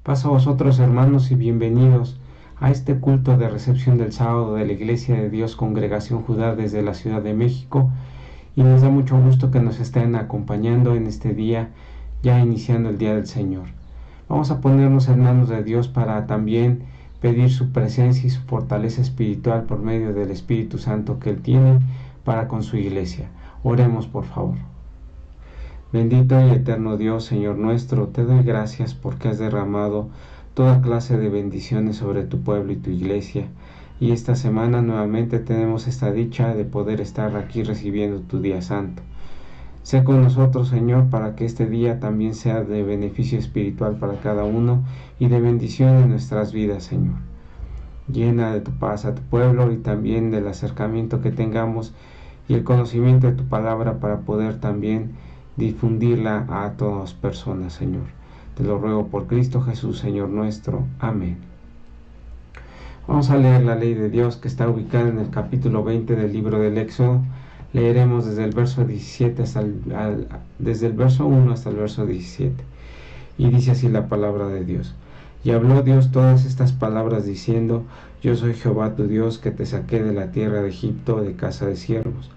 Paz a vosotros, hermanos, y bienvenidos a este culto de recepción del sábado de la Iglesia de Dios Congregación Judá desde la Ciudad de México, y nos da mucho gusto que nos estén acompañando en este día, ya iniciando el Día del Señor. Vamos a ponernos en manos de Dios para también pedir su presencia y su fortaleza espiritual por medio del Espíritu Santo que Él tiene para con su Iglesia. Oremos, por favor. Bendito y eterno Dios, Señor nuestro, te doy gracias porque has derramado toda clase de bendiciones sobre tu pueblo y tu iglesia. Y esta semana nuevamente tenemos esta dicha de poder estar aquí recibiendo tu día santo. Sé con nosotros, Señor, para que este día también sea de beneficio espiritual para cada uno y de bendición en nuestras vidas, Señor. Llena de tu paz a tu pueblo y también del acercamiento que tengamos y el conocimiento de tu palabra para poder también difundirla a todas personas, Señor. Te lo ruego por Cristo Jesús, Señor nuestro. Amén. Vamos a leer la ley de Dios que está ubicada en el capítulo 20 del libro del Éxodo. Leeremos desde el verso 17 desde el verso 1 hasta el verso 17. Y dice así la palabra de Dios. Y habló Dios todas estas palabras diciendo: Yo soy Jehová tu Dios, que te saqué de la tierra de Egipto, de casa de siervos.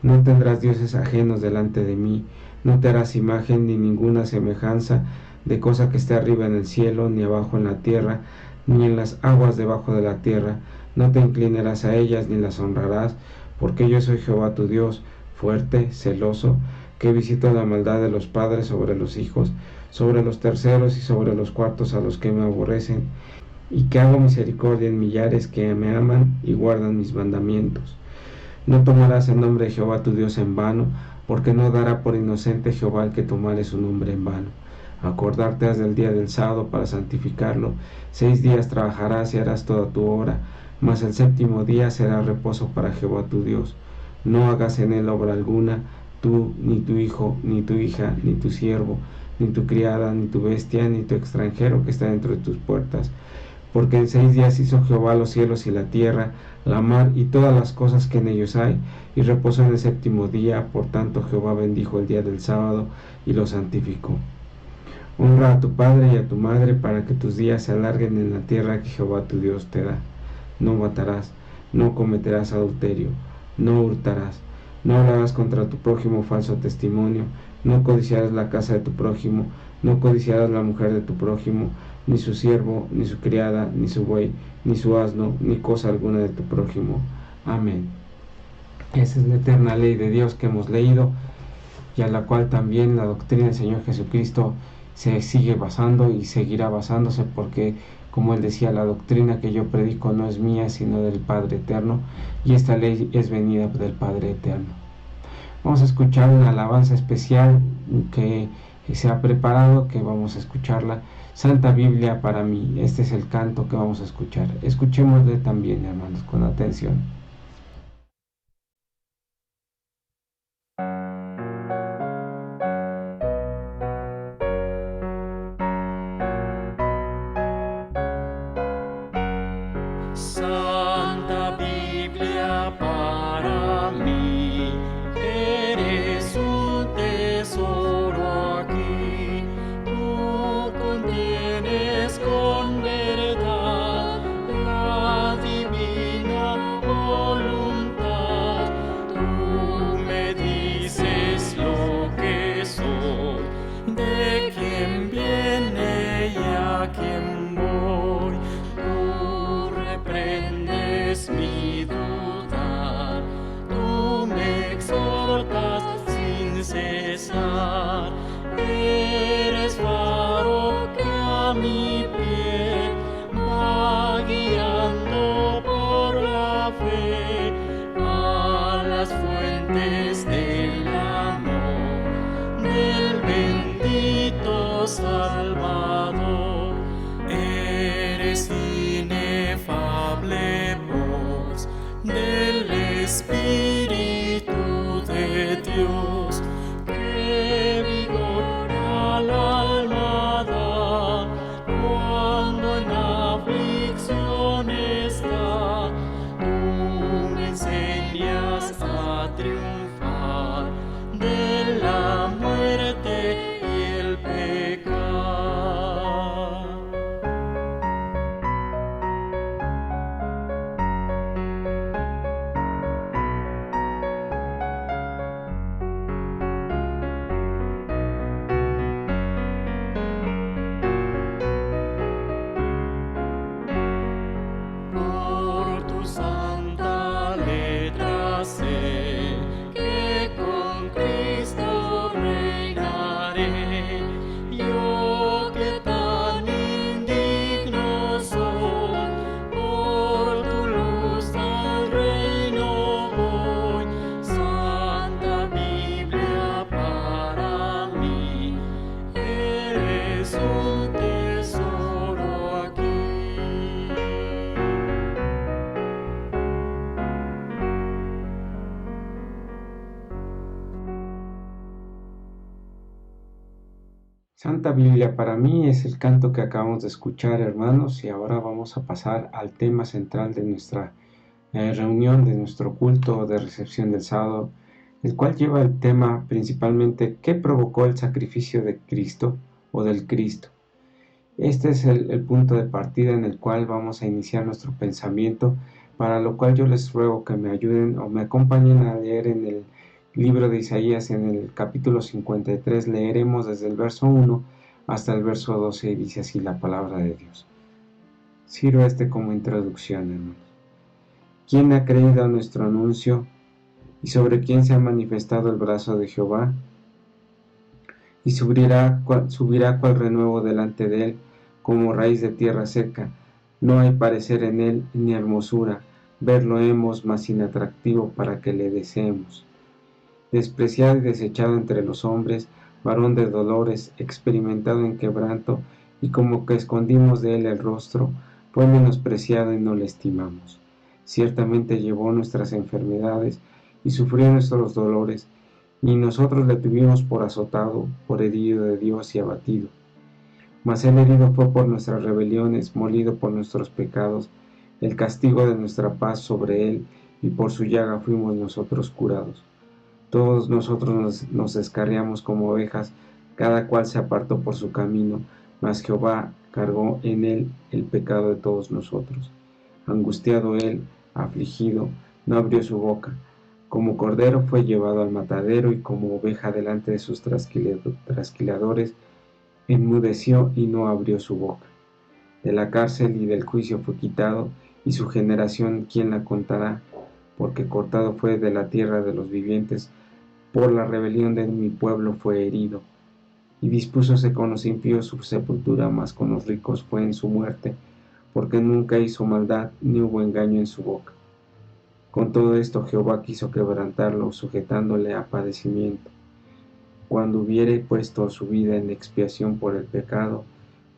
No tendrás dioses ajenos delante de mí, no te harás imagen ni ninguna semejanza de cosa que esté arriba en el cielo, ni abajo en la tierra, ni en las aguas debajo de la tierra. No te inclinarás a ellas, ni las honrarás, porque yo soy Jehová tu Dios, fuerte, celoso, que visito la maldad de los padres sobre los hijos, sobre los terceros y sobre los cuartos a los que me aborrecen, y que hago misericordia en millares que me aman y guardan mis mandamientos. No tomarás el nombre de Jehová tu Dios en vano, porque no dará por inocente Jehová el que tomare su nombre en vano. Acordarte has del día del sábado para santificarlo. 6 días trabajarás y harás toda tu obra, mas el séptimo día será reposo para Jehová tu Dios. No hagas en él obra alguna, tú, ni tu hijo, ni tu hija, ni tu siervo, ni tu criada, ni tu bestia, ni tu extranjero que está dentro de tus puertas. Porque en 6 días hizo Jehová los cielos y la tierra, la mar y todas las cosas que en ellos hay, y reposó en el séptimo día. Por tanto Jehová bendijo el día del sábado y lo santificó. Honra a tu padre y a tu madre, para que tus días se alarguen en la tierra que Jehová tu Dios te da. No matarás, no cometerás adulterio, no hurtarás, no hablarás contra tu prójimo falso testimonio, no codiciarás la casa de tu prójimo, no codiciarás la mujer de tu prójimo, ni su siervo, ni su criada, ni su buey, ni su asno, ni cosa alguna de tu prójimo. Amén. Esa es la eterna ley de Dios que hemos leído y a la cual también la doctrina del Señor Jesucristo se sigue basando y seguirá basándose, porque, como él decía, la doctrina que yo predico no es mía, sino del Padre Eterno, y esta ley es venida del Padre Eterno. Vamos a escuchar una alabanza especial que se ha preparado, que vamos a escucharla. Santa Biblia para mí. Este es el canto que vamos a escuchar. Escuchémosle también, hermanos, con atención. Santa Biblia para mí, eres un tesoro aquí. Tú contienes con verdad la divina voluntad. Tú me dices lo que soy, de quién viene y a quién voy. Tú reprendes mi duda, tú me exhortas sin cesar. Eres faro que a mi pie va guiando por la fe a las fuentes del amor del bendito Salvador. Eres inefable voz del Espíritu de Dios, que vigor al alma da cuando en aflicción está. Tú me enseñas a triunfar de la muerte y el pecado. Santa Biblia para mí es el canto que acabamos de escuchar, hermanos, y ahora vamos a pasar al tema central de nuestra reunión, de nuestro culto de recepción del sábado, el cual lleva el tema principalmente ¿qué provocó el sacrificio de Cristo o del Cristo? Este es el punto de partida en el cual vamos a iniciar nuestro pensamiento, para lo cual yo les ruego que me ayuden o me acompañen a leer en el libro de Isaías, en el capítulo 53, leeremos desde el verso 1 hasta el verso 12 y dice así la palabra de Dios. Sirva como introducción, hermanos. ¿Quién ha creído a nuestro anuncio y sobre quién se ha manifestado el brazo de Jehová? Y subirá cual renuevo delante de él, como raíz de tierra seca. No hay parecer en él ni hermosura, verlo hemos más inatractivo para que le deseemos. Despreciado y desechado entre los hombres, varón de dolores, experimentado en quebranto, y como que escondimos de él el rostro, fue menospreciado y no le estimamos. Ciertamente llevó nuestras enfermedades y sufrió nuestros dolores, y nosotros le tuvimos por azotado, por herido de Dios y abatido. Mas el herido fue por nuestras rebeliones, molido por nuestros pecados, el castigo de nuestra paz sobre él, y por su llaga fuimos nosotros curados. Todos nosotros nos descarriamos como ovejas, cada cual se apartó por su camino, mas Jehová cargó en él el pecado de todos nosotros. Angustiado él, afligido, no abrió su boca. Como cordero fue llevado al matadero, y como oveja delante de sus trasquiladores, enmudeció y no abrió su boca. De la cárcel y del juicio fue quitado, y su generación, ¿quién la contará? Porque cortado fue de la tierra de los vivientes, por la rebelión de mi pueblo fue herido. Y dispúsose con los impíos su sepultura, mas con los ricos fue en su muerte, porque nunca hizo maldad, ni hubo engaño en su boca. Con todo esto Jehová quiso quebrantarlo, sujetándole a padecimiento. Cuando hubiere puesto su vida en expiación por el pecado,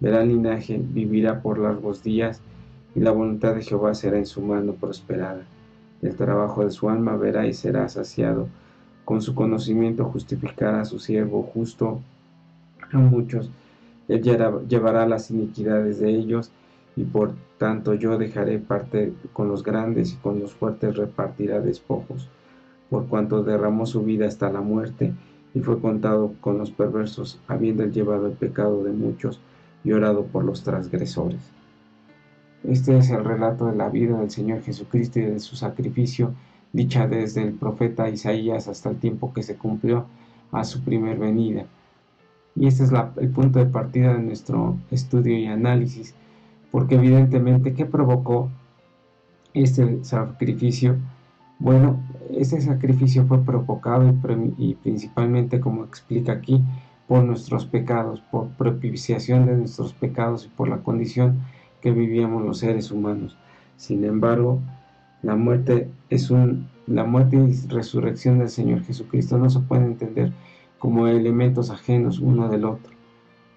verá linaje, vivirá por largos días, y la voluntad de Jehová será en su mano prosperada. El trabajo de su alma verá y será saciado. Con su conocimiento justificará a su siervo justo a muchos. Él llevará las iniquidades de ellos, y por tanto yo dejaré parte con los grandes, y con los fuertes repartirá despojos. Por cuanto derramó su vida hasta la muerte, y fue contado con los perversos, habiendo él llevado el pecado de muchos, y orado por los transgresores. Este es el relato de la vida del Señor Jesucristo y de su sacrificio, dicha desde el profeta Isaías hasta el tiempo que se cumplió a su primer venida. Y este es el punto de partida de nuestro estudio y análisis, porque evidentemente, ¿qué provocó este sacrificio? Bueno, este sacrificio fue provocado y principalmente, como explica aquí, por nuestros pecados, por propiciación de nuestros pecados y por la condición que vivíamos los seres humanos. Sin embargo, la muerte y resurrección del Señor Jesucristo no se pueden entender como elementos ajenos uno del otro,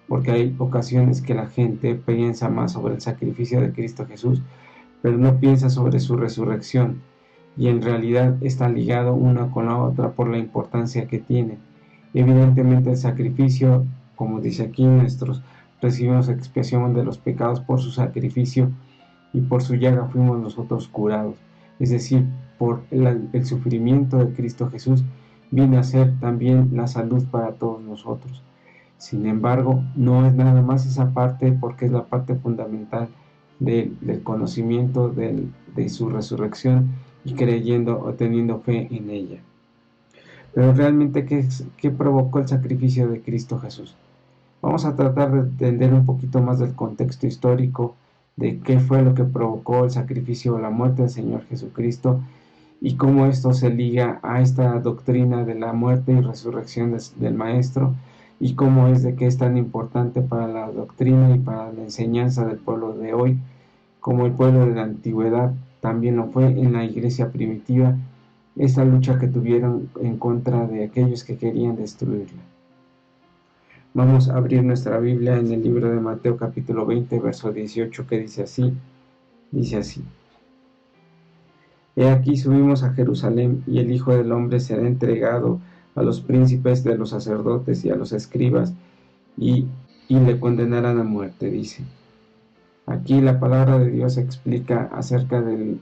porque hay ocasiones que la gente piensa más sobre el sacrificio de Cristo Jesús, pero no piensa sobre su resurrección, y en realidad está ligado una con la otra por la importancia que tiene. Evidentemente el sacrificio, como dice aquí, recibimos expiación de los pecados por su sacrificio, y por su llaga fuimos nosotros curados. Es decir, por el sufrimiento de Cristo Jesús viene a ser también la salud para todos nosotros. Sin embargo, no es nada más esa parte, porque es la parte fundamental del conocimiento de su resurrección y creyendo o teniendo fe en ella. Pero realmente, ¿qué provocó el sacrificio de Cristo Jesús? Vamos a tratar de entender un poquito más del contexto histórico de qué fue lo que provocó el sacrificio o la muerte del Señor Jesucristo, y cómo esto se liga a esta doctrina de la muerte y resurrección del Maestro, y cómo es de que es tan importante para la doctrina y para la enseñanza del pueblo de hoy, como el pueblo de la antigüedad también lo fue en la iglesia primitiva, esta lucha que tuvieron en contra de aquellos que querían destruirla. Vamos a abrir nuestra Biblia en el libro de Mateo capítulo 20, verso 18, que dice así. He aquí subimos a Jerusalén, y el Hijo del Hombre será entregado a los príncipes de los sacerdotes y a los escribas, y, y le condenarán a muerte, dice. Aquí la palabra de Dios explica acerca del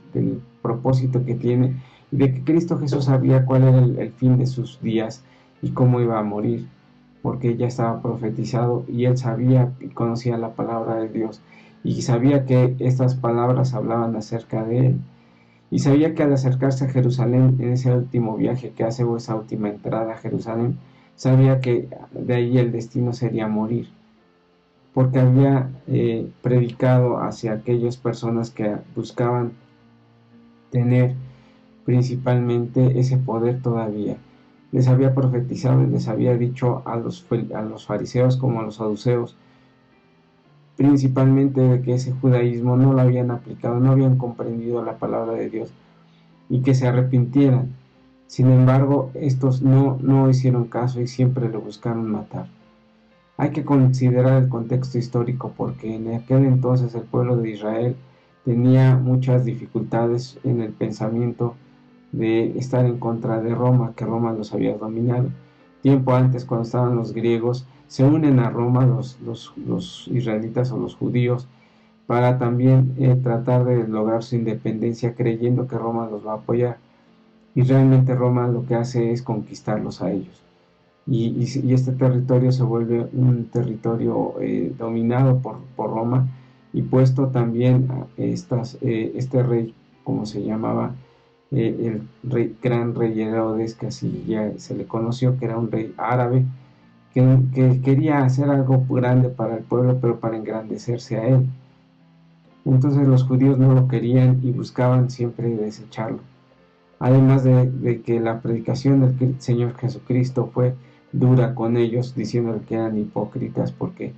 propósito que tiene y de que Cristo Jesús sabía cuál era el fin de sus días y cómo iba a morir, porque ya estaba profetizado y él sabía y conocía la palabra de Dios y sabía que estas palabras hablaban acerca de él. Y sabía que al acercarse a Jerusalén en ese último viaje que hace, o esa última entrada a Jerusalén, sabía que de ahí el destino sería morir, porque había predicado hacia aquellas personas que buscaban tener principalmente ese poder todavía. Les había profetizado y les había dicho a los fariseos como a los saduceos, principalmente de que ese judaísmo no lo habían aplicado, no habían comprendido la palabra de Dios y que se arrepintieran. Sin embargo, estos no hicieron caso y siempre lo buscaron matar. Hay que considerar el contexto histórico porque en aquel entonces el pueblo de Israel tenía muchas dificultades en el pensamiento de estar en contra de Roma, que Roma los había dominado. Tiempo antes, cuando estaban los griegos, se unen a Roma los israelitas o los judíos para también tratar de lograr su independencia, creyendo que Roma los va a apoyar. Y realmente Roma lo que hace es conquistarlos a ellos. Y este territorio se vuelve un territorio dominado por Roma y puesto también a este rey, como se llamaba, gran rey Herodes, que así ya se le conoció, que era un rey árabe, que quería hacer algo grande para el pueblo, pero para engrandecerse a él. Entonces los judíos no lo querían y buscaban siempre desecharlo. Además de que la predicación del Señor Jesucristo fue dura con ellos, diciendo que eran hipócritas porque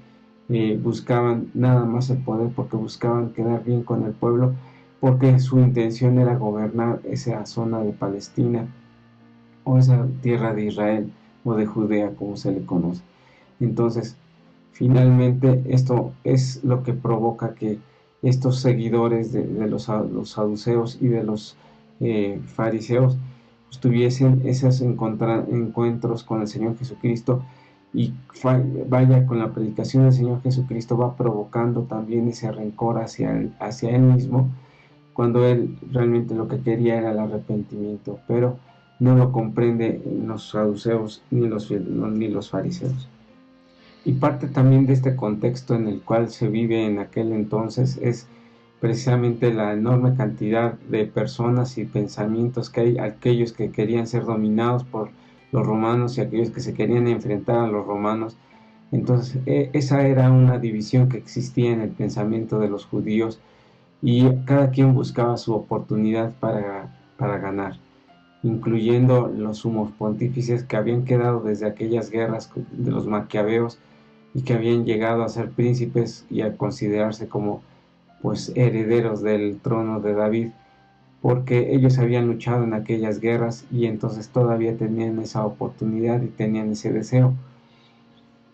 buscaban nada más el poder, porque buscaban quedar bien con el pueblo, porque su intención era gobernar esa zona de Palestina o esa tierra de Israel o de Judea, como se le conoce. Entonces, finalmente esto es lo que provoca que estos seguidores de los saduceos y de los fariseos pues, tuviesen esos encuentros con el Señor Jesucristo, y vaya, con la predicación del Señor Jesucristo va provocando también ese rencor hacia él mismo, cuando él realmente lo que quería era el arrepentimiento, pero no lo comprende los saduceos ni los fariseos. Y parte también de este contexto en el cual se vive en aquel entonces es precisamente la enorme cantidad de personas y pensamientos que hay, aquellos que querían ser dominados por los romanos y aquellos que se querían enfrentar a los romanos. Entonces esa era una división que existía en el pensamiento de los judíos y cada quien buscaba su oportunidad para ganar, incluyendo los sumos pontífices que habían quedado desde aquellas guerras de los maquiaveos y que habían llegado a ser príncipes y a considerarse como pues herederos del trono de David, porque ellos habían luchado en aquellas guerras y entonces todavía tenían esa oportunidad y tenían ese deseo.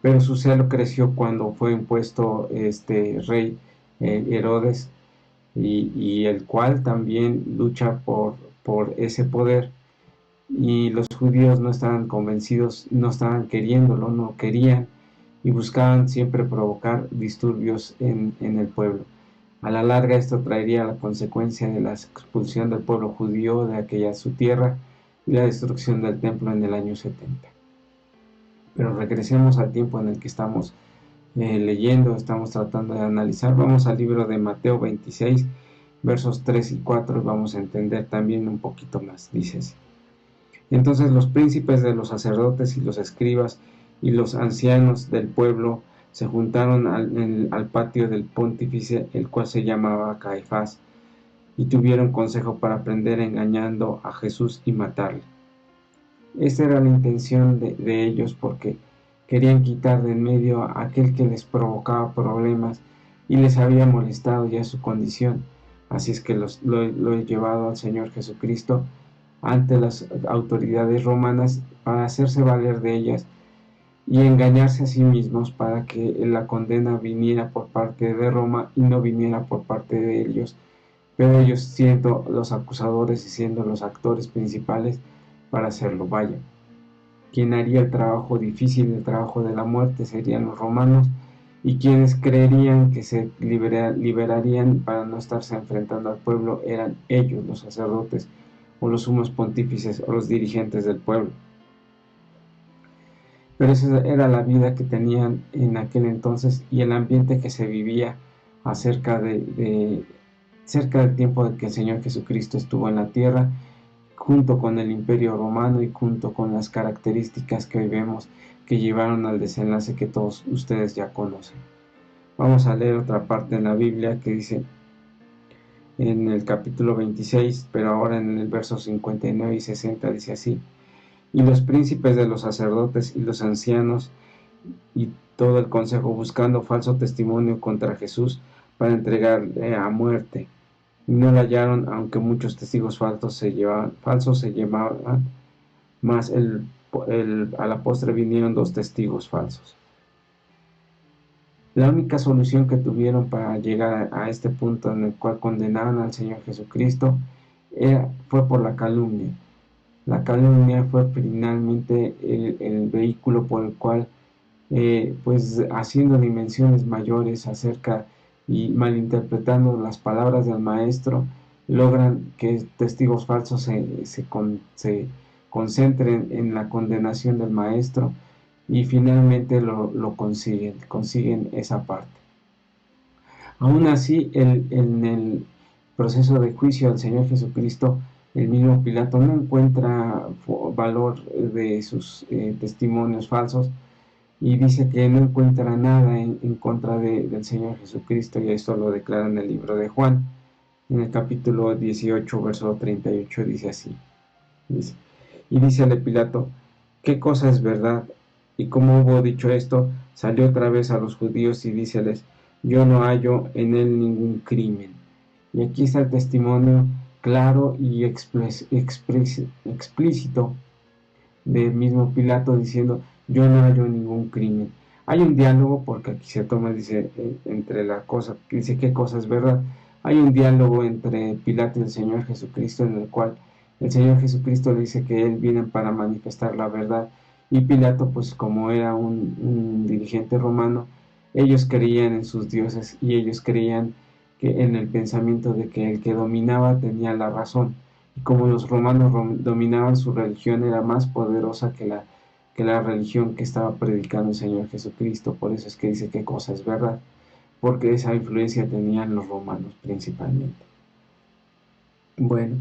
Pero su celo creció cuando fue impuesto este rey Herodes, y el cual también lucha por ese poder, y los judíos no estaban convencidos, no estaban queriéndolo, no querían y buscaban siempre provocar disturbios en el pueblo. A la larga esto traería la consecuencia de la expulsión del pueblo judío de aquella su tierra y la destrucción del templo en el año 70. Pero regresemos al tiempo en el que estamos leyendo, estamos tratando de analizar. Vamos al libro de Mateo 26, versos 3 y 4, y vamos a entender también un poquito más. Dice así: Entonces los príncipes de los sacerdotes y los escribas y los ancianos del pueblo se juntaron al patio del pontífice, el cual se llamaba Caifás, y tuvieron consejo para prender engañando a Jesús y matarle. Esta era la intención de ellos, porque querían quitar de en medio a aquel que les provocaba problemas y les había molestado ya su condición. Así es que lo he llevado al Señor Jesucristo ante las autoridades romanas para hacerse valer de ellas y engañarse a sí mismos para que la condena viniera por parte de Roma y no viniera por parte de ellos, pero ellos siendo los acusadores y siendo los actores principales para hacerlo. Vaya, quien haría el trabajo difícil, el trabajo de la muerte, serían los romanos, y quienes creerían que se liberarían para no estarse enfrentando al pueblo eran ellos, los sacerdotes, o los sumos pontífices, o los dirigentes del pueblo. Pero esa era la vida que tenían en aquel entonces y el ambiente que se vivía cerca del tiempo de que el Señor Jesucristo estuvo en la tierra, junto con el Imperio Romano y junto con las características que hoy vemos que llevaron al desenlace que todos ustedes ya conocen. Vamos a leer otra parte en la Biblia que dice en el capítulo 26, pero ahora en el verso 59 y 60 dice así: y los príncipes de los sacerdotes y los ancianos y todo el consejo buscando falso testimonio contra Jesús para entregarle a muerte. Y no lo hallaron, aunque muchos testigos falsos se llevaban, mas a la postre vinieron 2 testigos falsos. La única solución que tuvieron para llegar a este punto en el cual condenaron al Señor Jesucristo fue por la calumnia. La calumnia fue finalmente el vehículo por el cual, pues haciendo dimensiones mayores acerca y malinterpretando las palabras del maestro, logran que testigos falsos se concentren en la condenación del maestro y finalmente lo consiguen esa parte. Aún así, en el proceso de juicio al Señor Jesucristo, el mismo Pilato no encuentra valor de sus testimonios falsos y dice que no encuentra nada en contra del Señor Jesucristo, y esto lo declara en el libro de Juan, en el capítulo 18, verso 38, dice así: y dícele Pilato, ¿qué cosa es verdad? Y como hubo dicho esto, salió otra vez a los judíos y díceles, yo no hallo en él ningún crimen. Y aquí está el testimonio claro y explícito del mismo Pilato diciendo, yo no hallo ningún crimen. Hay un diálogo, porque aquí se toma, dice, entre la cosa, dice qué cosa es verdad. Hay un diálogo entre Pilato y el Señor Jesucristo, en el cual el Señor Jesucristo le dice que él viene para manifestar la verdad, y Pilato, pues como era un dirigente romano, ellos creían en sus dioses y ellos creían que en el pensamiento de que el que dominaba tenía la razón, y como los romanos dominaban, su religión era más poderosa que la religión que estaba predicando el Señor Jesucristo. Por eso es que dice qué cosa es verdad, porque esa influencia tenían los romanos principalmente. Bueno,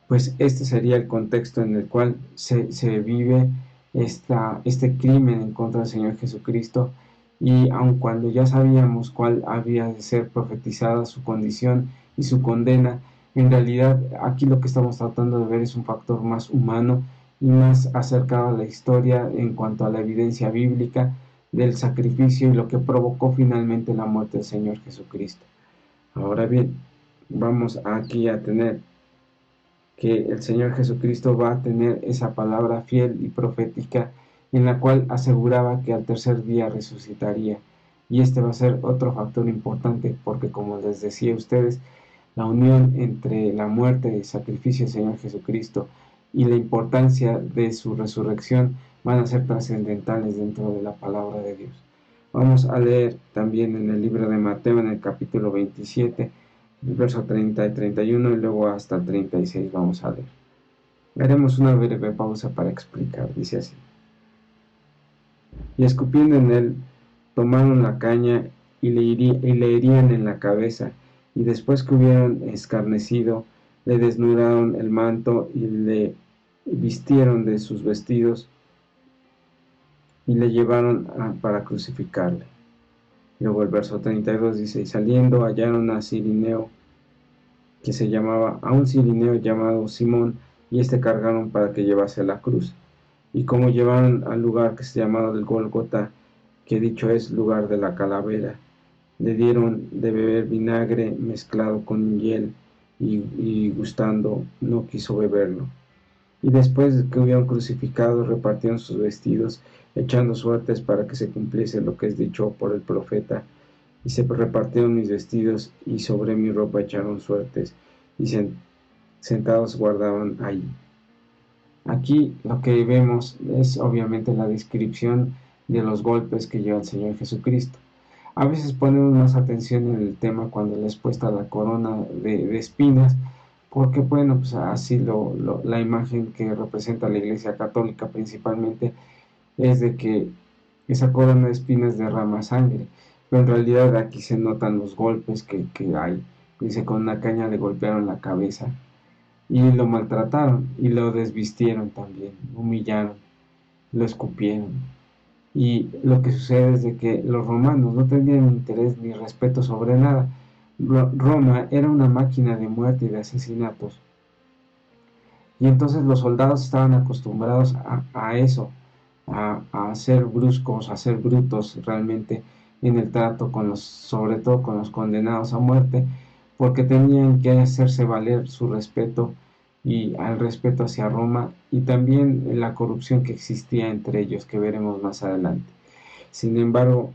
pues este sería el contexto en el cual se vive este crimen en contra del Señor Jesucristo, y aun cuando ya sabíamos cuál había de ser profetizada su condición y su condena, en realidad aquí lo que estamos tratando de ver es un factor más humano y más acercado a la historia en cuanto a la evidencia bíblica del sacrificio y lo que provocó finalmente la muerte del Señor Jesucristo. Ahora bien, vamos aquí a tener que el Señor Jesucristo va a tener esa palabra fiel y profética en la cual aseguraba que al tercer día resucitaría. Y este va a ser otro factor importante porque, como les decía a ustedes, la unión entre la muerte y el sacrificio del Señor Jesucristo y la importancia de su resurrección van a ser trascendentales dentro de la palabra de Dios. Vamos a leer también en el libro de Mateo, en el capítulo 27, el verso 30 y 31, y luego hasta el 36 vamos a leer. Haremos una breve pausa para explicar, dice así. Y escupiendo en él, tomaron la caña y le herían en la cabeza, y después que hubieron escarnecido, le desnudaron el manto y le vistieron de sus vestidos y le llevaron para crucificarle. Luego el verso 32 dice, y saliendo hallaron a un cirineo llamado Simón, y cargaron para que llevase la cruz. Y como llevaron al lugar que se llamaba el Gólgota, que dicho es lugar de la calavera, le dieron de beber vinagre mezclado con hiel, y gustando no quiso beberlo. Y después que hubieron crucificado, repartieron sus vestidos, echando suertes para que se cumpliese lo que es dicho por el profeta. Y se repartieron mis vestidos, y sobre mi ropa echaron suertes, y sentados guardaban ahí. Aquí lo que vemos es obviamente la descripción de los golpes que lleva el Señor Jesucristo. A veces ponemos más atención en el tema cuando le es puesta la corona de espinas, porque bueno, pues así la imagen que representa la Iglesia Católica principalmente es de que esa corona de espinas derrama sangre, pero en realidad aquí se notan los golpes que hay. Dice, con una caña le golpearon la cabeza y lo maltrataron y lo desvistieron también, humillaron, lo escupieron. Y lo que sucede es de que los romanos no tenían interés ni respeto sobre nada. Roma era una máquina de muerte y de asesinatos. Y entonces los soldados estaban acostumbrados a eso, a ser bruscos, a ser brutos realmente en el trato con sobre todo con los condenados a muerte, porque tenían que hacerse valer su respeto y al respeto hacia Roma y también la corrupción que existía entre ellos, que veremos más adelante. Sin embargo,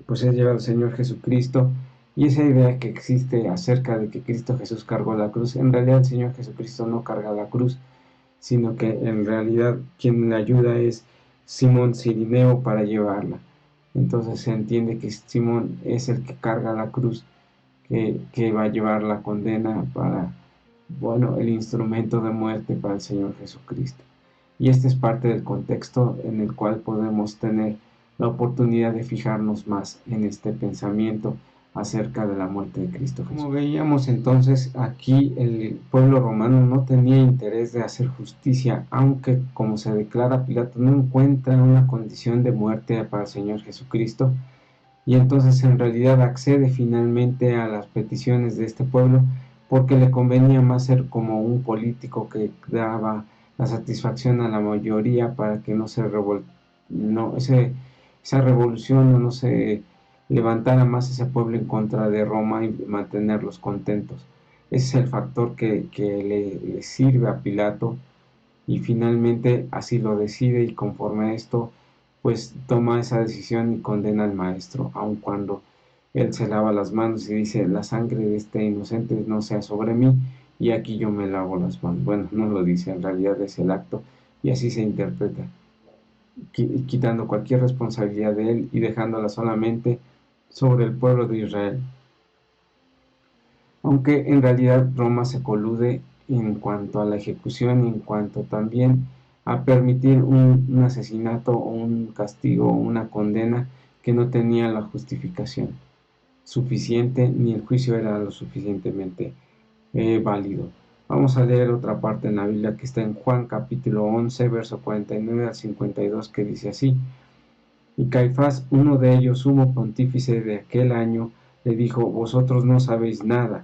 pues es llegado el Señor Jesucristo y esa idea que existe acerca de que Cristo Jesús cargó la cruz, en realidad el Señor Jesucristo no carga la cruz, sino que en realidad quien le ayuda es Simón Cirineo para llevarla. Entonces se entiende que Simón es el que carga la cruz, que va a llevar la condena para, bueno, el instrumento de muerte para el Señor Jesucristo. Y este es parte del contexto en el cual podemos tener la oportunidad de fijarnos más en este pensamiento acerca de la muerte de Cristo Jesús. Como veíamos entonces, aquí el pueblo romano no tenía interés de hacer justicia, aunque como se declara Pilato no encuentra una condición de muerte para el Señor Jesucristo, y entonces en realidad accede finalmente a las peticiones de este pueblo porque le convenía más ser como un político que daba la satisfacción a la mayoría para que esa revolución no se levantara más ese pueblo en contra de Roma y mantenerlos contentos. Ese es el factor que le sirve a Pilato y finalmente así lo decide y conforme a esto pues toma esa decisión y condena al maestro, aun cuando él se lava las manos y dice, la sangre de este inocente no sea sobre mí, y aquí yo me lavo las manos. Bueno, no lo dice, en realidad es el acto, y así se interpreta, quitando cualquier responsabilidad de él y dejándola solamente sobre el pueblo de Israel. Aunque en realidad Roma se colude en cuanto a la ejecución y en cuanto también a permitir un asesinato o un castigo o una condena que no tenía la justificación suficiente ni el juicio era lo suficientemente válido. Vamos a leer otra parte en la Biblia que está en Juan capítulo 11 verso 49 al 52 que dice así: y Caifás, uno de ellos, sumo pontífice de aquel año, le dijo: vosotros no sabéis nada,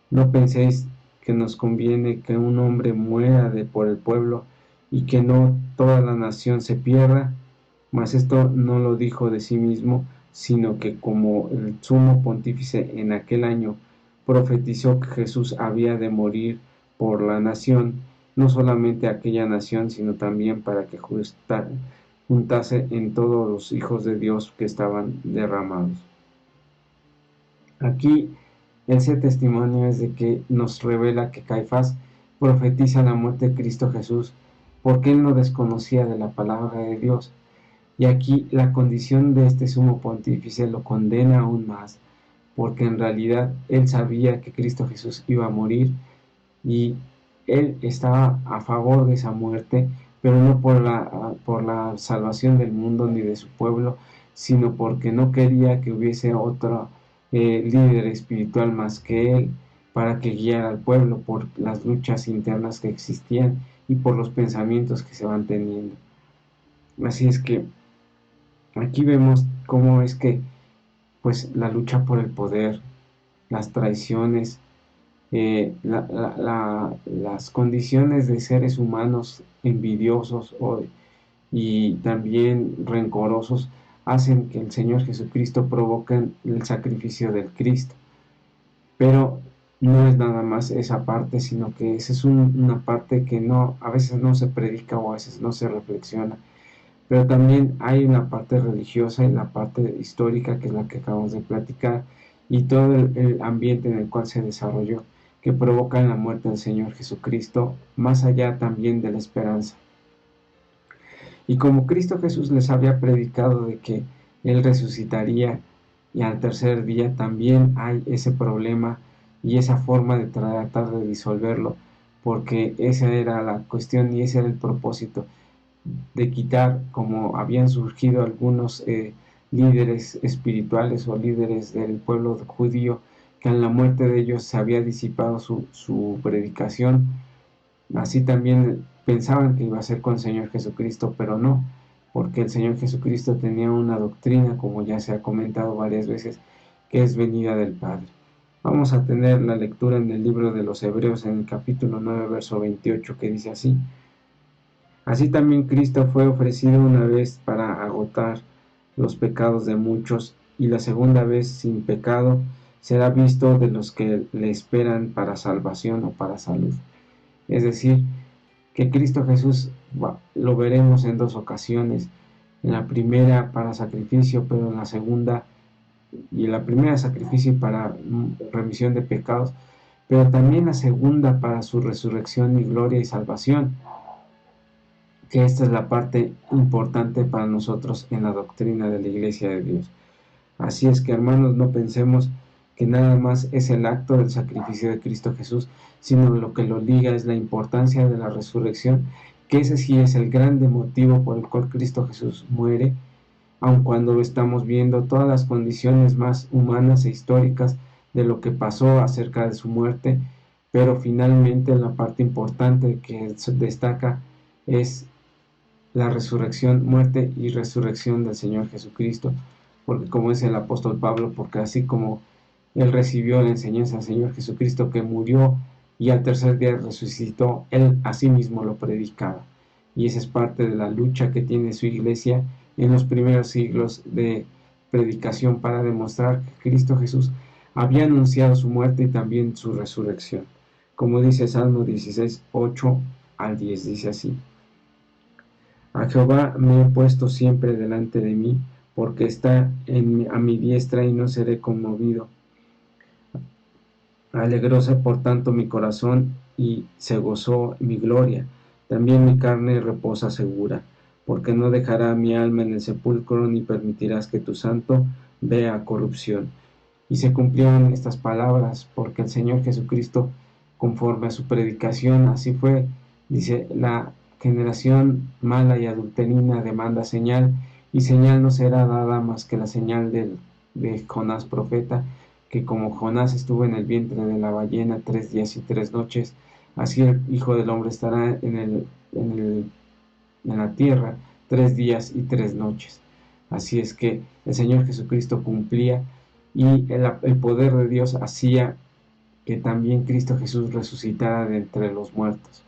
no penséis que nos conviene que un hombre muera por el pueblo y que no toda la nación se pierda. Mas esto no lo dijo de sí mismo, sino que como el sumo pontífice en aquel año profetizó que Jesús había de morir por la nación, no solamente aquella nación, sino también para que juntase en todos los hijos de Dios que estaban derramados. Aquí ese testimonio es de que nos revela que Caifás profetiza la muerte de Cristo Jesús porque él no desconocía de la palabra de Dios. Y aquí la condición de este sumo pontífice lo condena aún más, porque en realidad él sabía que Cristo Jesús iba a morir y él estaba a favor de esa muerte, pero no por la salvación del mundo ni de su pueblo, sino porque no quería que hubiese otro líder espiritual más que él para que guiara al pueblo por las luchas internas que existían y por los pensamientos que se van teniendo. Así es que aquí vemos cómo es que pues la lucha por el poder, las traiciones, las condiciones de seres humanos envidiosos y también rencorosos hacen que el Señor Jesucristo provoque el sacrificio del Cristo. Pero no es nada más esa parte, sino que esa es una parte que a veces no se predica o a veces no se reflexiona. Pero también hay una parte religiosa y la parte histórica, que es la que acabamos de platicar, y todo el ambiente en el cual se desarrolló. que provocan la muerte del Señor Jesucristo, más allá también de la esperanza. Y como Cristo Jesús les había predicado de que Él resucitaría y al tercer día, también hay ese problema y esa forma de tratar de disolverlo, porque esa era la cuestión y ese era el propósito, de quitar, como habían surgido algunos líderes espirituales o líderes del pueblo judío, que en la muerte de ellos se había disipado su predicación. Así también pensaban que iba a ser con el Señor Jesucristo, pero no, porque el Señor Jesucristo tenía una doctrina, como ya se ha comentado varias veces, que es venida del Padre. Vamos a tener la lectura en el libro de los Hebreos, en el capítulo 9, verso 28, que dice así: Así también Cristo fue ofrecido una vez para agotar los pecados de muchos, y la segunda vez sin pecado será visto de los que le esperan para salvación o para salud. Es decir, que Cristo Jesús lo veremos en dos ocasiones, en la primera para sacrificio, pero en la segunda, y en la primera sacrificio para remisión de pecados, pero también la segunda para su resurrección y gloria y salvación, que esta es la parte importante para nosotros en la doctrina de la Iglesia de Dios. Así es que, hermanos, no pensemos que nada más es el acto del sacrificio de Cristo Jesús, sino lo que lo liga es la importancia de la resurrección, que ese sí es el grande motivo por el cual Cristo Jesús muere, aun cuando estamos viendo todas las condiciones más humanas e históricas de lo que pasó acerca de su muerte, pero finalmente la parte importante que destaca es la resurrección, muerte y resurrección del Señor Jesucristo, porque como dice el apóstol Pablo, porque así como Él recibió la enseñanza del Señor Jesucristo que murió y al tercer día resucitó, Él asimismo lo predicaba. Y esa es parte de la lucha que tiene su iglesia en los primeros siglos de predicación para demostrar que Cristo Jesús había anunciado su muerte y también su resurrección. Como dice Salmo 16, 8 al 10, dice así: A Jehová me he puesto siempre delante de mí, porque está a mi diestra y no seré conmovido. Alegróse por tanto mi corazón y se gozó mi gloria. También mi carne reposa segura, porque no dejará mi alma en el sepulcro, ni permitirás que tu santo vea corrupción. Y se cumplieron estas palabras, porque el Señor Jesucristo, conforme a su predicación, así fue, dice: la generación mala y adulterina demanda señal, y señal no será dada más que la señal de Jonás profeta, que como Jonás estuvo en el vientre de la ballena 3 días y 3 noches, así el Hijo del Hombre estará en la tierra 3 días y 3 noches. Así es que el Señor Jesucristo cumplía, y el poder de Dios hacía que también Cristo Jesús resucitara de entre los muertos.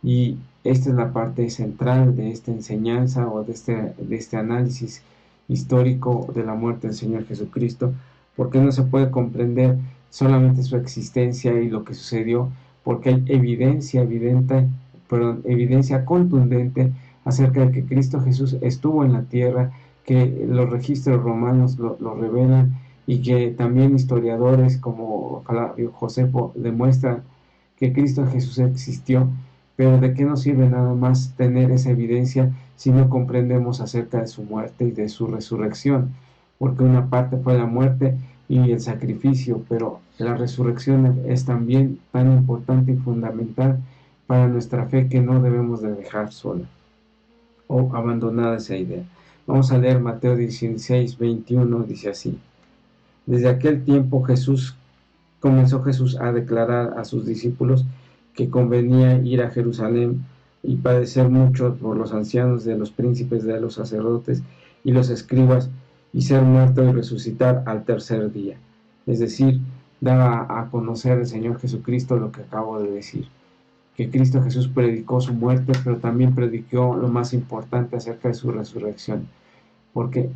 Y esta es la parte central de esta enseñanza o de este análisis histórico de la muerte del Señor Jesucristo, porque no se puede comprender solamente su existencia y lo que sucedió, porque hay evidencia contundente acerca de que Cristo Jesús estuvo en la tierra, que los registros romanos lo revelan, y que también historiadores como Flavio Josefo demuestran que Cristo Jesús existió. Pero ¿de qué nos sirve nada más tener esa evidencia si no comprendemos acerca de su muerte y de su resurrección? Porque una parte fue la muerte y el sacrificio, pero la resurrección es también tan importante y fundamental para nuestra fe, que no debemos de dejar sola o abandonada esa idea. Vamos a leer Mateo 16, 21, dice así: Desde aquel tiempo comenzó Jesús a declarar a sus discípulos que convenía ir a Jerusalén y padecer mucho por los ancianos, de los príncipes, de los sacerdotes y los escribas, y ser muerto y resucitar al tercer día. Es decir, daba a conocer el Señor Jesucristo lo que acabo de decir, que Cristo Jesús predicó su muerte, pero también predicó lo más importante acerca de su resurrección, porque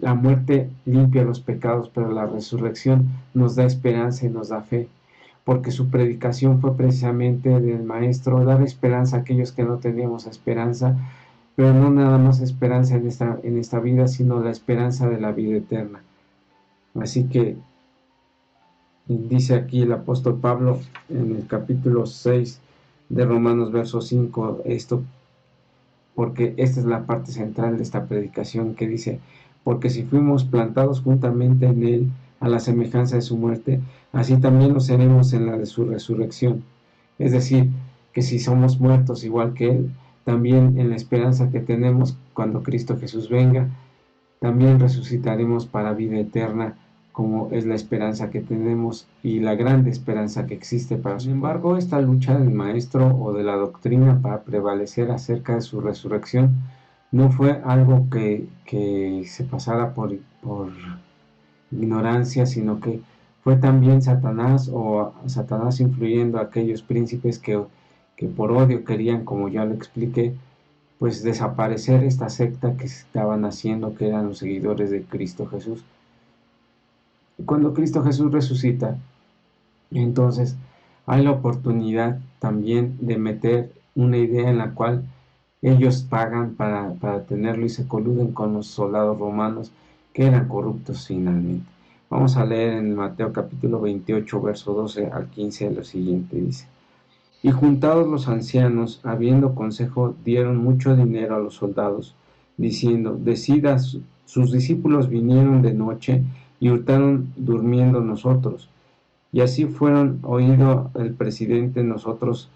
la muerte limpia los pecados, pero la resurrección nos da esperanza y nos da fe, porque su predicación fue precisamente del Maestro, dar esperanza a aquellos que no teníamos esperanza, pero no nada más esperanza en esta vida, sino la esperanza de la vida eterna. Así que Dice aquí el apóstol Pablo en el capítulo 6 de Romanos, verso 5, esto, porque esta es la parte central de esta predicación que dice: porque si fuimos plantados juntamente en él a la semejanza de su muerte, así también lo seremos en la de su resurrección. Es decir, que si somos muertos igual que él, también en la esperanza que tenemos cuando Cristo Jesús venga, también resucitaremos para vida eterna, como es la esperanza que tenemos y la grande esperanza que existe para. Sin embargo, esta lucha del maestro o de la doctrina para prevalecer acerca de su resurrección no fue algo que se pasara por ignorancia, sino que fue también Satanás influyendo a aquellos príncipes que por odio querían, como ya lo expliqué, pues desaparecer esta secta que estaban haciendo, que eran los seguidores de Cristo Jesús. Y cuando Cristo Jesús resucita, entonces hay la oportunidad también de meter una idea en la cual ellos pagan para tenerlo y se coluden con los soldados romanos que eran corruptos finalmente. Vamos a leer en Mateo capítulo 28, verso 12 al 15, lo siguiente dice: y juntados los ancianos, habiendo consejo, dieron mucho dinero a los soldados, diciendo: decida. Sus discípulos vinieron de noche y hurtaron durmiendo nosotros. Y así fueron oído el presidente, nosotros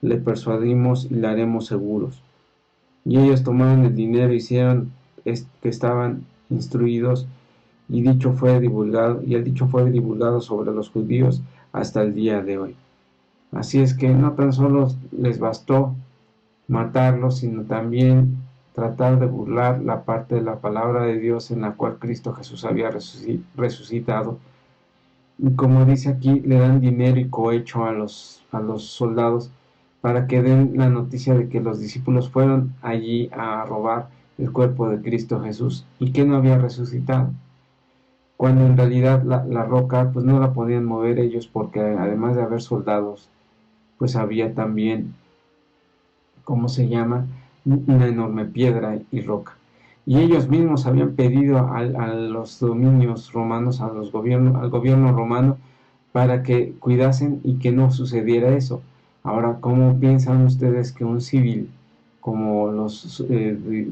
le persuadimos y le haremos seguros. Y ellos tomaron el dinero, hicieron que estaban instruidos, y el dicho fue divulgado sobre los judíos hasta el día de hoy. Así es que no tan solo les bastó matarlos, sino también tratar de burlar la parte de la palabra de Dios en la cual Cristo Jesús había resucitado. Y como dice aquí, le dan dinero y cohecho a los soldados para que den la noticia de que los discípulos fueron allí a robar el cuerpo de Cristo Jesús y que no había resucitado, cuando en realidad la roca pues no la podían mover ellos, porque además de haber soldados, pues había también, una enorme piedra y roca. Y ellos mismos habían pedido a los dominios romanos, al gobierno romano, para que cuidasen y que no sucediera eso. Ahora, ¿cómo piensan ustedes que un civil, como los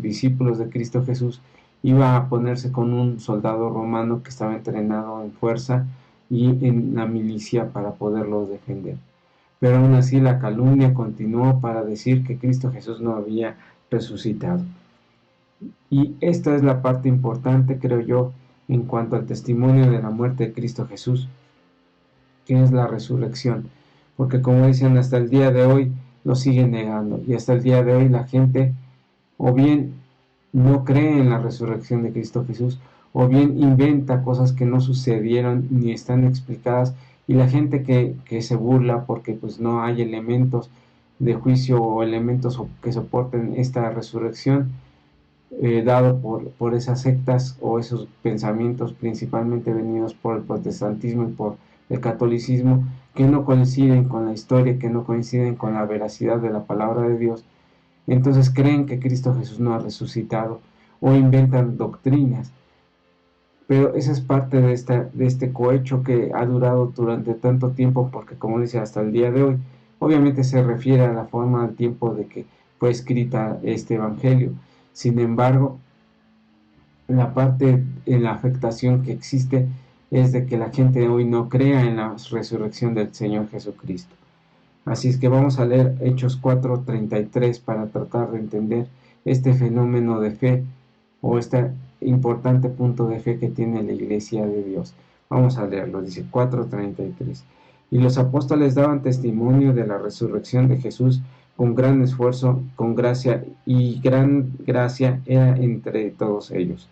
discípulos de Cristo Jesús, iba a ponerse con un soldado romano que estaba entrenado en fuerza y en la milicia para poderlos defender? Pero aún así la calumnia continuó para decir que Cristo Jesús no había resucitado. Y esta es la parte importante, creo yo, en cuanto al testimonio de la muerte de Cristo Jesús, que es la resurrección. Porque como dicen, hasta el día de hoy lo siguen negando. Y hasta el día de hoy la gente o bien no cree en la resurrección de Cristo Jesús, o bien inventa cosas que no sucedieron ni están explicadas. Y la gente que se burla porque pues no hay elementos de juicio o elementos que soporten esta resurrección, dado por esas sectas o esos pensamientos principalmente venidos por el protestantismo y por el catolicismo, que no coinciden con la historia, que no coinciden con la veracidad de la palabra de Dios. Entonces creen que Cristo Jesús no ha resucitado o inventan doctrinas. Pero esa es parte de este cohecho que ha durado durante tanto tiempo, porque como dice, hasta el día de hoy, obviamente se refiere a la forma del tiempo de que fue escrita este evangelio. Sin embargo, la parte en la afectación que existe es de que la gente hoy no crea en la resurrección del Señor Jesucristo. Así es que vamos a leer Hechos 4:33 para tratar de entender este fenómeno de fe o este importante punto de fe que tiene la Iglesia de Dios. Vamos a leerlo, dice 4:33. Y los apóstoles daban testimonio de la resurrección de Jesús con gran esfuerzo, con gracia, y gran gracia era entre todos ellos.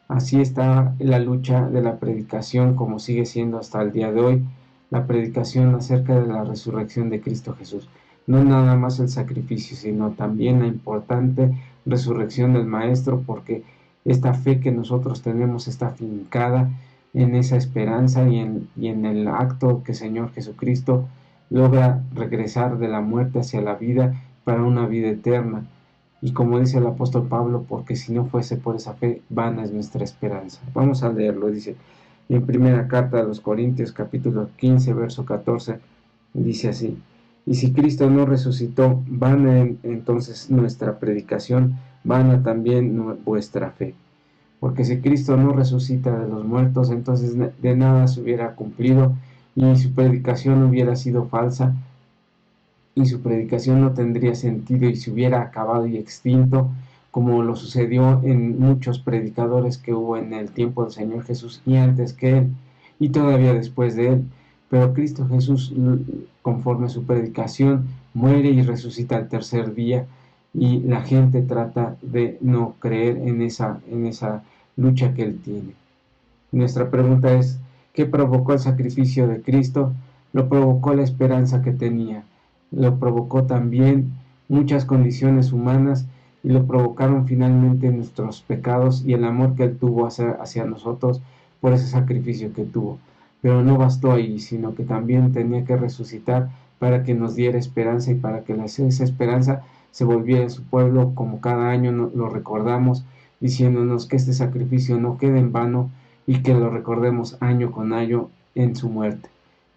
Así está la lucha de la predicación, como sigue siendo hasta el día de hoy, la predicación acerca de la resurrección de Cristo Jesús. No nada más el sacrificio, sino también la importante resurrección del Maestro, porque esta fe que nosotros tenemos está fincada en esa esperanza y en el acto que el Señor Jesucristo logra regresar de la muerte hacia la vida para una vida eterna. Y como dice el apóstol Pablo, porque si no fuese por esa fe, vana es nuestra esperanza. Vamos a leerlo, dice: Y en primera carta a los Corintios, capítulo 15, verso 14, dice así: y si Cristo no resucitó, vana entonces nuestra predicación, vana también vuestra fe. Porque si Cristo no resucita de los muertos, entonces de nada se hubiera cumplido y su predicación hubiera sido falsa, y su predicación no tendría sentido y se hubiera acabado y extinto, como lo sucedió en muchos predicadores que hubo en el tiempo del Señor Jesús y antes que Él, y todavía después de Él. Pero Cristo Jesús, conforme a su predicación, muere y resucita al tercer día, y la gente trata de no creer en esa lucha que Él tiene. Nuestra pregunta es: ¿qué provocó el sacrificio de Cristo? Lo provocó la esperanza que tenía, lo provocó también muchas condiciones humanas, y lo provocaron finalmente nuestros pecados y el amor que Él tuvo hacia nosotros por ese sacrificio que tuvo. Pero no bastó ahí, sino que también tenía que resucitar para que nos diera esperanza y para que esa esperanza se volviera en su pueblo, como cada año lo recordamos, diciéndonos que este sacrificio no quede en vano y que lo recordemos año con año en su muerte.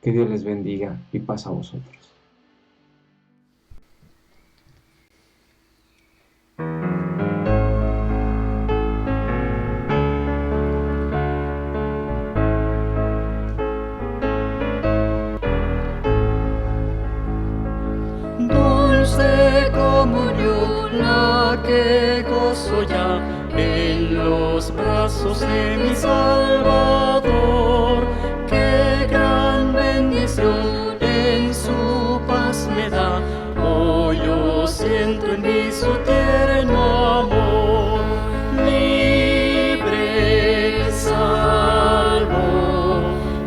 Que Dios les bendiga y paz a vosotros. Dulce comunión la que gozo ya en los brazos de mi Salvador. Qué gran bendición en su paz me da. Hoy yo siento en mí su tierno amor. Libre, salvo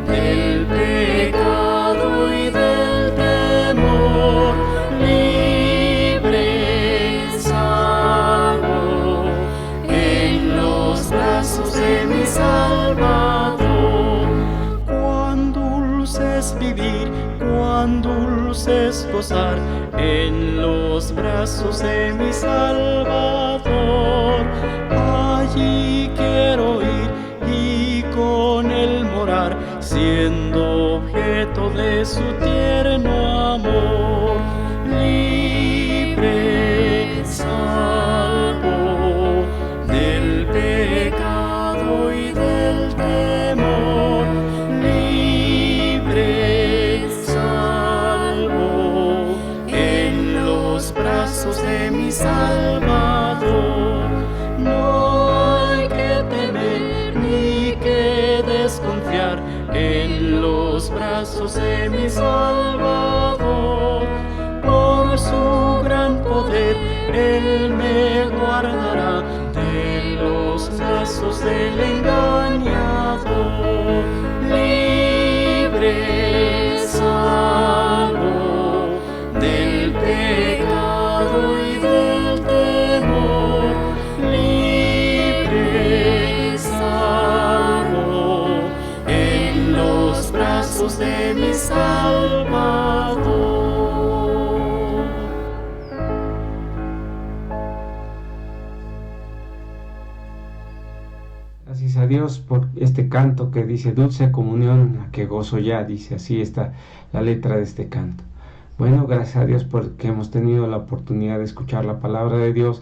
del pecado y del temor. Libre, salvo en los brazos de mi Salvador. Cuán dulce es vivir, cuán dulce es gozar en los brazos de mi Salvador. Allí quiero ir y con él morar, siendo objeto de su tierno amor. Libre, salvo del pecado y del temor. Libre, salvo en los brazos de mi Salvador. No hay que temer ni que desconfiar en los brazos de mi Salvador. Por su gran poder Él me guardará de los lazos del engañador. Libre, salvo del pecado y del temor. Libre, salvo en los brazos de mi Salvador. Gracias a Dios por este canto que dice: dulce comunión, la que gozo ya, dice así está la letra de este canto. Bueno, gracias a Dios porque hemos tenido la oportunidad de escuchar la palabra de Dios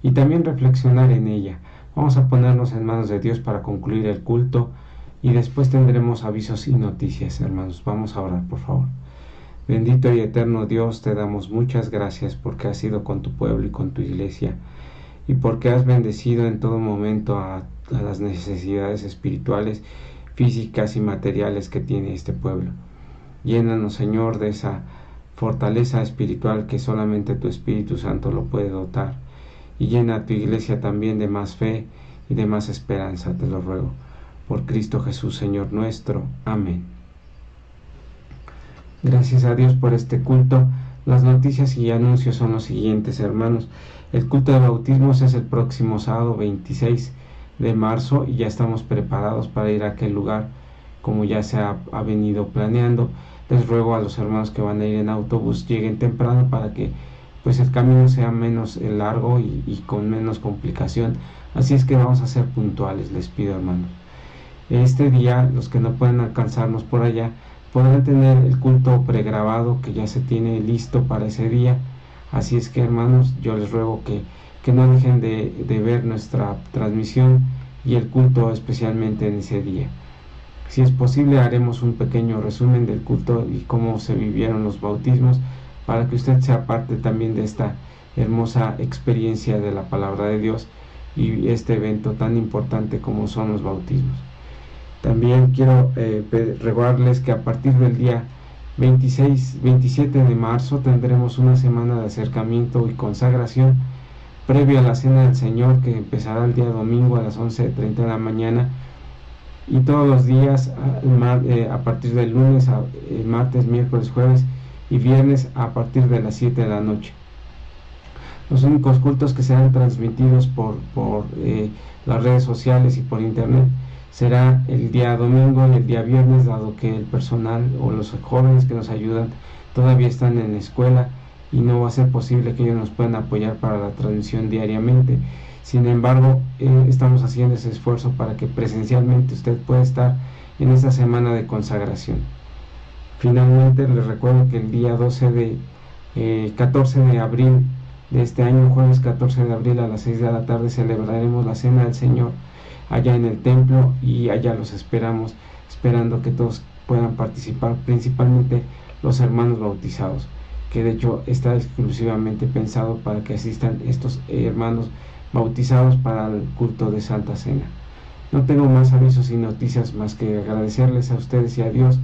y también reflexionar en ella. Vamos a ponernos en manos de Dios para concluir el culto y después tendremos avisos y noticias, hermanos. Vamos a orar, por favor. Bendito y eterno Dios, te damos muchas gracias porque has sido con tu pueblo y con tu iglesia, y porque has bendecido en todo momento a las necesidades espirituales, físicas y materiales que tiene este pueblo. Llénanos, Señor, de esa fortaleza espiritual que solamente tu Espíritu Santo lo puede dotar, y llena a tu iglesia también de más fe y de más esperanza, te lo ruego. Por Cristo Jesús, Señor nuestro. Amén. Gracias a Dios por este culto. Las noticias y anuncios son los siguientes, hermanos. El culto de bautismos es el próximo sábado 26 de marzo y ya estamos preparados para ir a aquel lugar, como ya se ha venido planeando. Les ruego a los hermanos que van a ir en autobús lleguen temprano para que pues el camino sea menos largo y con menos complicación. Así es que vamos a ser puntuales, les pido, hermanos. Este día, los que no pueden alcanzarnos por allá, podrán tener el culto pregrabado que ya se tiene listo para ese día. Así es que, hermanos, yo les ruego que no dejen de ver nuestra transmisión y el culto especialmente en ese día. Si es posible, haremos un pequeño resumen del culto y cómo se vivieron los bautismos, para que usted sea parte también de esta hermosa experiencia de la palabra de Dios y este evento tan importante como son los bautismos. También quiero recordarles que a partir del día 27 de marzo tendremos una semana de acercamiento y consagración previo a la Cena del Señor, que empezará el día domingo a las 11:30 de la mañana, y todos los días a partir del lunes, martes, miércoles, jueves y viernes a partir de las 7 de la noche. Los únicos cultos que serán transmitidos por las redes sociales y por internet será el día domingo y el día viernes, dado que el personal o los jóvenes que nos ayudan todavía están en la escuela y no va a ser posible que ellos nos puedan apoyar para la transmisión diariamente. Sin embargo, estamos haciendo ese esfuerzo para que presencialmente usted pueda estar en esta semana de consagración. Finalmente, les recuerdo que el día 14 de abril de este año, jueves 14 de abril a las 6 de la tarde, celebraremos la Cena del Señor allá en el templo, y allá los esperamos, esperando que todos puedan participar, principalmente los hermanos bautizados, que de hecho está exclusivamente pensado para que asistan estos hermanos bautizados para el culto de Santa Cena. No tengo más avisos y noticias más que agradecerles a ustedes y a Dios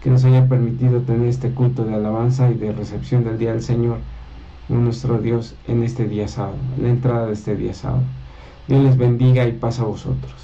que nos haya permitido tener este culto de alabanza y de recepción del Día del Señor, nuestro Dios, en este día sábado, en la entrada de este día sábado. Dios les bendiga y paz a vosotros.